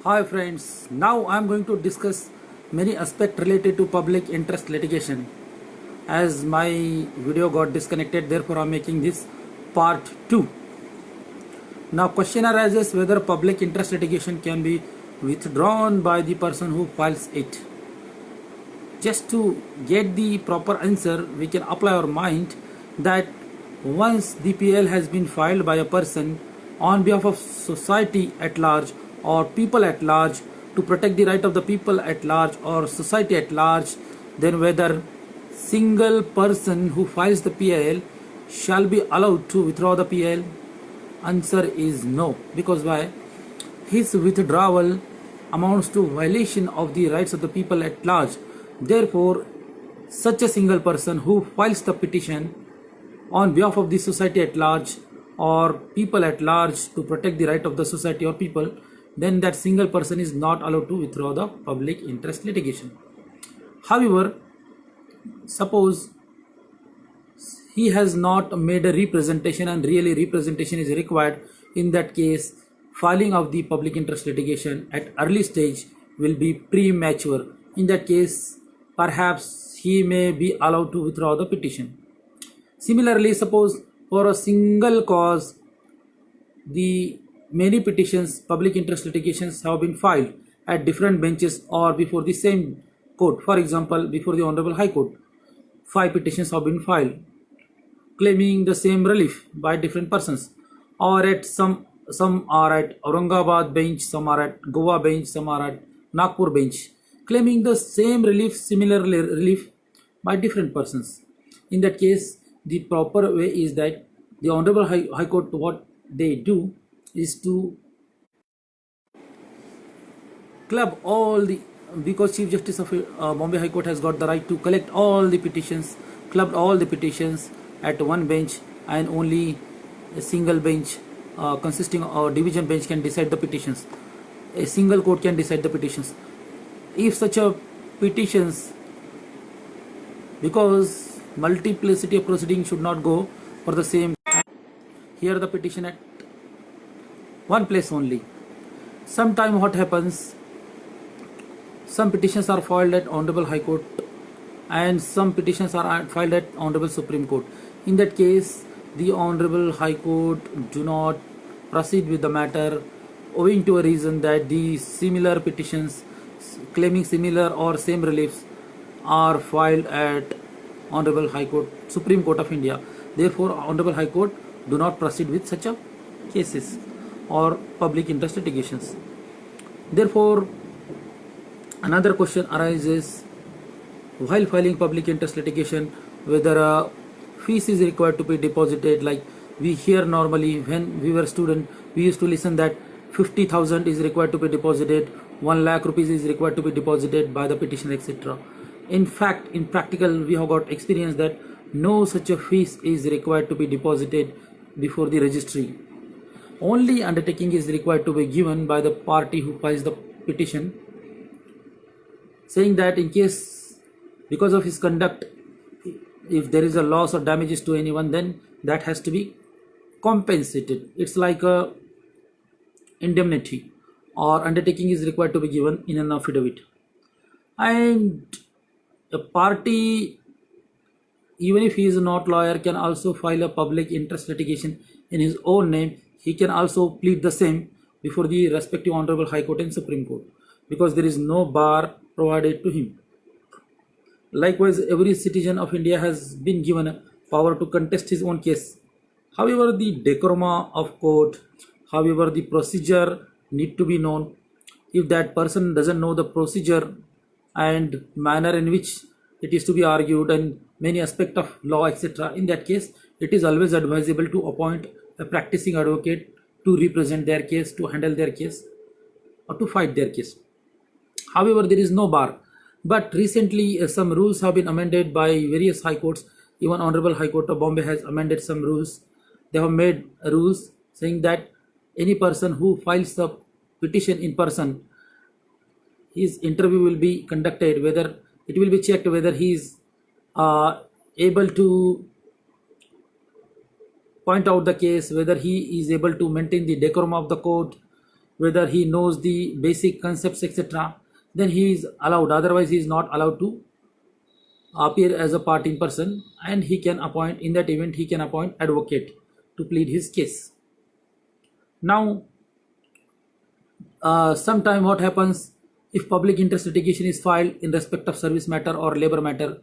Hi friends, now I am going to discuss many aspects related to public interest litigation. As my video got disconnected, therefore I am making this part 2. Now question arises whether public interest litigation can be withdrawn by the person who files it. Just to get the proper answer, we can apply our mind that once the PL has been filed by a person on behalf of society at large or people at large to protect the right of the people at large or society at large, then whether single person who files the PL shall be allowed to withdraw the PL? Answer is no. Because why? His withdrawal amounts to violation of the rights of the people at large. Therefore, such a single person who files the petition on behalf of the society at large or people at large to protect the right of the society or people, then that single person is not allowed to withdraw the public interest litigation. However, suppose he has not made a representation and really representation is required, in that case filing of the public interest litigation at early stage will be premature. In that case, perhaps he may be allowed to withdraw the petition. Similarly, suppose for a single cause the many petitions, public interest litigations have been filed at different benches or before the same court. For example, before the Honorable High Court, 5 petitions have been filed claiming the same relief by different persons, or at some are at Aurangabad bench, some are at Goa bench, some are at Nagpur bench, claiming the same relief, similar relief by different persons. In that case, the proper way is that the Honorable High Court, what they do is to club all the, because Chief Justice of Bombay High Court has got the right to collect all the petitions, clubbed all the petitions at one bench, and only a single bench consisting of division bench can decide the petitions. A single court can decide the petitions. If such a petitions, because multiplicity of proceedings should not go for the same, hear the petition at one place only. Sometime what happens, some petitions are filed at Honorable High Court and some petitions are filed at Honorable Supreme Court. In that case, the Honorable High Court do not proceed with the matter owing to a reason that the similar petitions claiming similar or same reliefs are filed at Honorable High Court, Supreme Court of India. Therefore, Honorable High Court do not proceed with such a cases or public interest litigations. Therefore, another question arises while filing public interest litigation, whether a fees is required to be deposited. Like we hear normally when we were student, we used to listen that 50,000 is required to be deposited, 1 lakh rupees is required to be deposited by the petitioner, etc. In fact, in practical, we have got experience that no such a fees is required to be deposited before the registry. Only undertaking is required to be given by the party who files the petition, saying that in case because of his conduct, if there is a loss or damages to anyone, then that has to be compensated. It's like a indemnity, or undertaking is required to be given in an affidavit. And a party, even if he is not lawyer, can also file a public interest litigation in his own name. He can also plead the same before the respective Honorable High Court and Supreme Court, because there is no bar provided to him. Likewise, every citizen of India has been given a power to contest his own case. However, the decorum of court, however, the procedure need to be known. If that person doesn't know the procedure and manner in which it is to be argued and many aspects of law, etc., in that case, it is always advisable to appoint a practicing advocate to represent their case, to handle their case, or to fight their case. However, there is no bar. But recently, some rules have been amended by various high courts. Even Honorable High Court of Bombay has amended some rules. They have made rules saying that any person who files the petition in person, his interview will be conducted, whether it will be checked whether he is able to point out the case, whether he is able to maintain the decorum of the court, whether he knows the basic concepts, etc., then he is allowed. Otherwise, he is not allowed to appear as a part in person, and he can appoint, in that event, he can appoint advocate to plead his case. Now, sometime what happens, if public interest litigation is filed in respect of service matter or labor matter,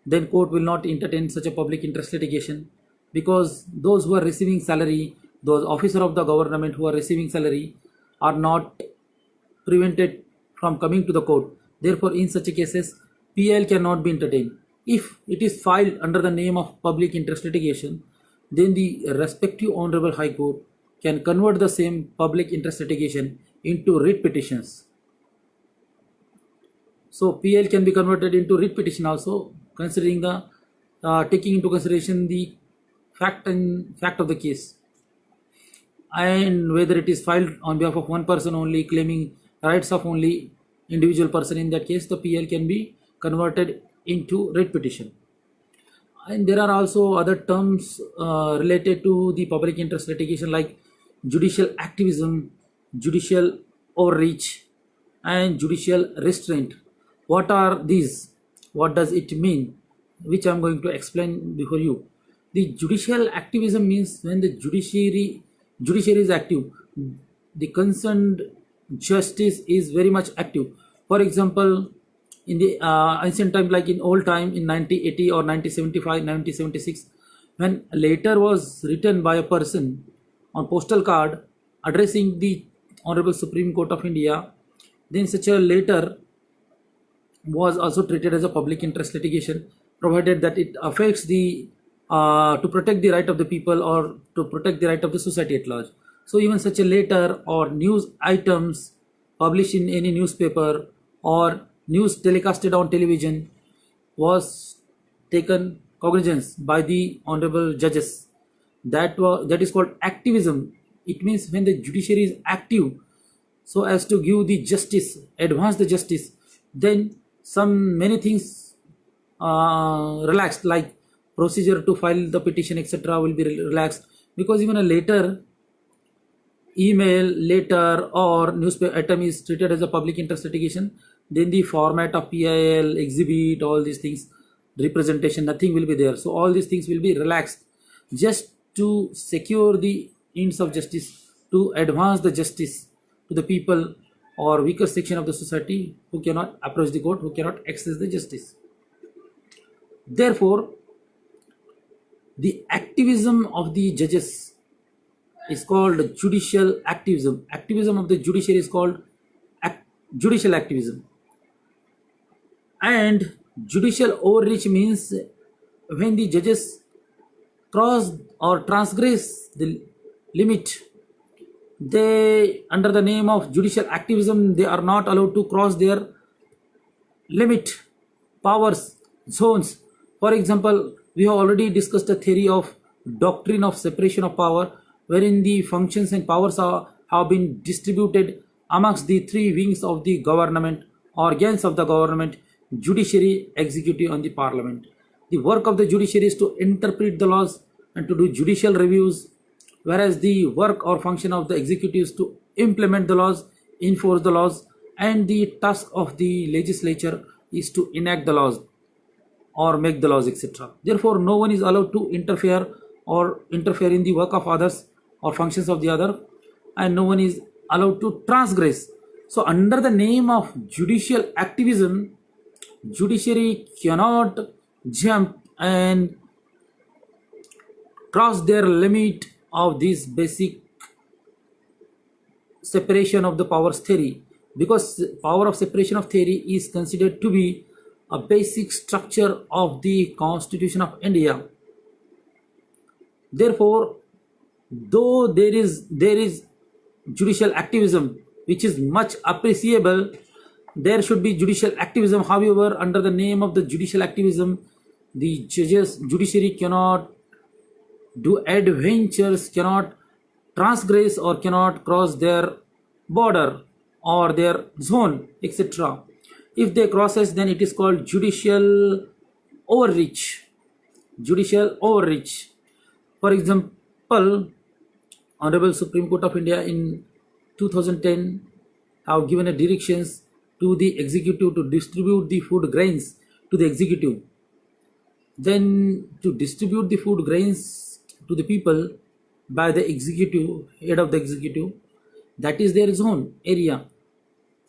then court will not entertain such a public interest litigation, because those who are receiving salary, those officers of the government who are receiving salary, are not prevented from coming to the court. Therefore, in such cases, PIL cannot be entertained. If it is filed under the name of public interest litigation, then the respective Honorable High Court can convert the same public interest litigation into writ petitions. So PL can be converted into writ petition also, considering the taking into consideration the fact of the case, and whether it is filed on behalf of one person only, claiming rights of only individual person. In that case, the PL can be converted into writ petition. And there are also other terms related to the public interest litigation, like judicial activism, judicial overreach, and judicial restraint. What are these? What does it mean? Which I am going to explain before you. The judicial activism means when the judiciary is active, the concerned justice is very much active. For example, in the ancient time, like in old time, in 1980 or 1975, 1976, when a letter was written by a person on postal card addressing the Honorable Supreme Court of India, then such a letter was also treated as a public interest litigation, provided that it affects the to protect the right of the people or to protect the right of the society at large. So even such a letter or news items published in any newspaper or news telecasted on television was taken cognizance by the honorable judges. That is called activism. It means when the judiciary is active so as to give the justice, advance the justice, then many things relaxed, like procedure to file the petition, etc., will be relaxed, because even a letter, email, letter, or newspaper item is treated as a public interest litigation. Then the format of PIL, exhibit, all these things, representation, nothing will be there. So all these things will be relaxed just to secure the ends of justice, to advance the justice to the people or weaker section of the society who cannot approach the court, who cannot access the justice. Therefore, the activism of the judges is called judicial activism. Activism of the judiciary is called judicial activism. And judicial overreach means when the judges cross or transgress the limit. They, under the name of judicial activism, they are not allowed to cross their limit, powers, zones. For example, we have already discussed the theory of doctrine of separation of power, wherein the functions and powers have been distributed amongst the three wings of the government, organs of the government: judiciary, executive, and the parliament. The work of the judiciary is to interpret the laws and to do judicial reviews, whereas the work or function of the executive is to implement the laws, enforce the laws, and the task of the legislature is to enact the laws or make the laws, etc. Therefore, no one is allowed to interfere in the work of others or functions of the other, and no one is allowed to transgress. So under the name of judicial activism, judiciary cannot jump and cross their limit of this basic separation of the powers theory, because power of separation of theory is considered to be a basic structure of the Constitution of India. Therefore, though there is judicial activism, which is much appreciable, there should be judicial activism. However, under the name of the judicial activism, the judiciary cannot do adventures, cannot transgress or cannot cross their border or their zone, etc. If they crosses, then it is called judicial overreach. Judicial overreach. For example, Honorable Supreme Court of India in 2010 have given a directions to the executive to distribute the food grains to the executive. Then to distribute the food grains to the people by the executive, head of the executive, that is their zone area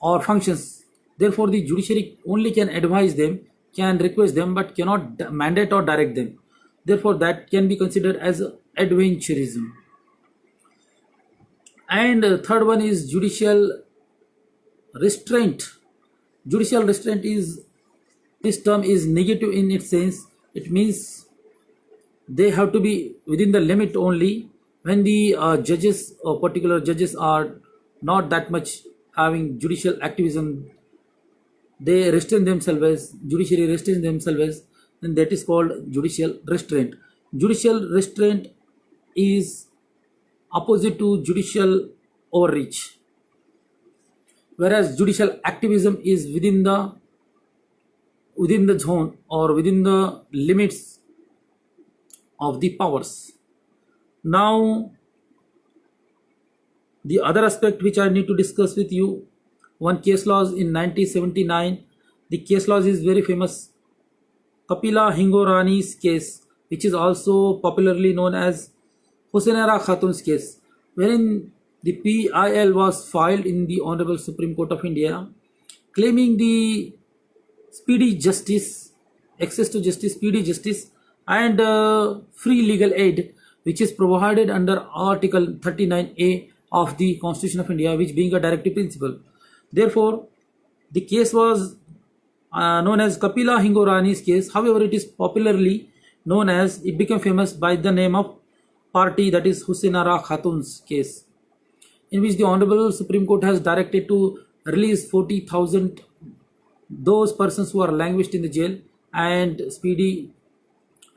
or functions. Therefore, the judiciary only can advise them, can request them, but cannot mandate or direct them. Therefore, that can be considered as adventurism. And third one is judicial restraint. Judicial restraint is, this term is negative in its sense. It means they have to be within the limit only. When the judges or particular judges are not that much having judicial activism, they restrain themselves, judiciary restrains themselves, then that is called judicial restraint. Judicial restraint is opposite to judicial overreach, whereas judicial activism is within the zone or within the limits of the powers. Now, the other aspect which I need to discuss with you, one case laws in 1979. The case laws is very famous. Kapila Hingorani's case, which is also popularly known as Hussainara Khatun's case, wherein the PIL was filed in the Honorable Supreme Court of India, claiming the speedy justice, access to justice, speedy justice, and free legal aid, which is provided under Article 39A of the Constitution of India, which being a directive principle. Therefore, the case was known as Kapila Hingorani's case. However, it is popularly known as, it became famous by the name of party, that is Hussainara Khatun's case, in which the Honorable Supreme Court has directed to release 40,000 those persons who are languished in the jail, and speedy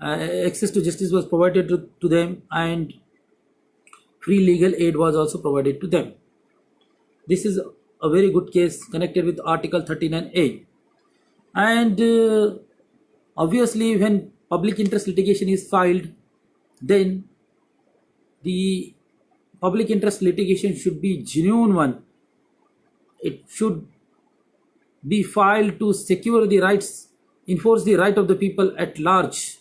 access to justice was provided to them, and free legal aid was also provided to them. This is a very good case connected with Article 39A. And obviously, when public interest litigation is filed, then the public interest litigation should be genuine one. It should be filed to secure the rights, enforce the right of the people at large,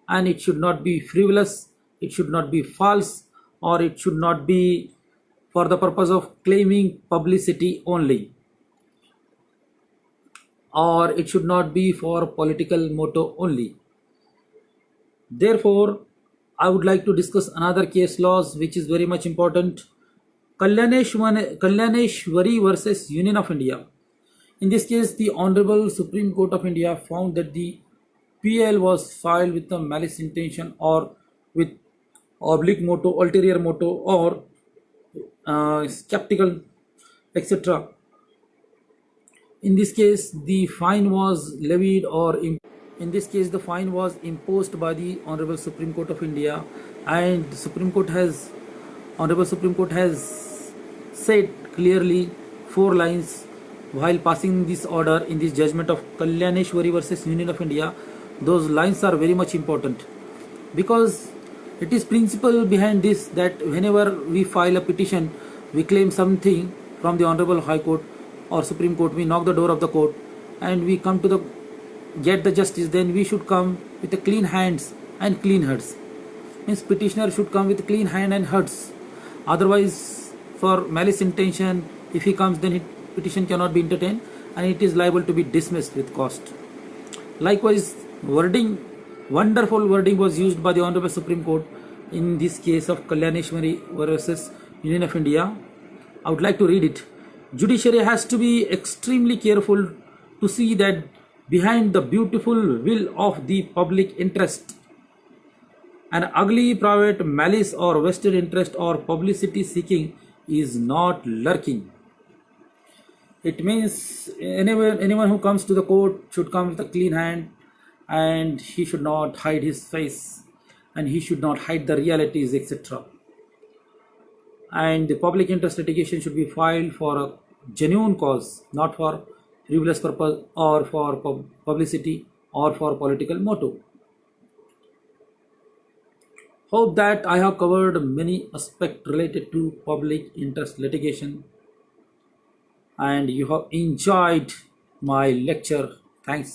and it should not be frivolous, it should not be false, or it should not be for the purpose of claiming publicity only, or it should not be for political motto only. Therefore, I would like to discuss another case laws which is very much important. Kalyaneshwari versus Union of India. In this case, the Honorable Supreme Court of India found that the PL was filed with a malice intention or with oblique motto, ulterior motto, or skeptical, etc. In this case, the fine was levied or in this case the fine was imposed by the Honorable Supreme Court of India, and Honorable Supreme Court has said clearly 4 lines while passing this order in this judgment of Kalyaneshwari versus Union of India. Those lines are very much important, because it is principle behind this that whenever we file a petition, we claim something from the Honorable High Court or Supreme Court, we knock the door of the court and we come to get the justice, then we should come with the clean hands and clean hearts. Means petitioner should come with clean hand and hearts. Otherwise, for malice intention, if he comes, then petition cannot be entertained and it is liable to be dismissed with cost. Likewise, wonderful wording was used by the Honorable Supreme Court in this case of Kalyaneshwari versus Union of India. I would like to read it. Judiciary has to be extremely careful to see that behind the beautiful will of the public interest, an ugly private malice or vested interest or publicity seeking is not lurking. It means anyone who comes to the court should come with a clean hand, and he should not hide his face, and he should not hide the realities, etc. And the public interest litigation should be filed for a genuine cause, not for frivolous purpose or for publicity or for political motto. Hope that I have covered many aspects related to public interest litigation and you have enjoyed my lecture. Thanks.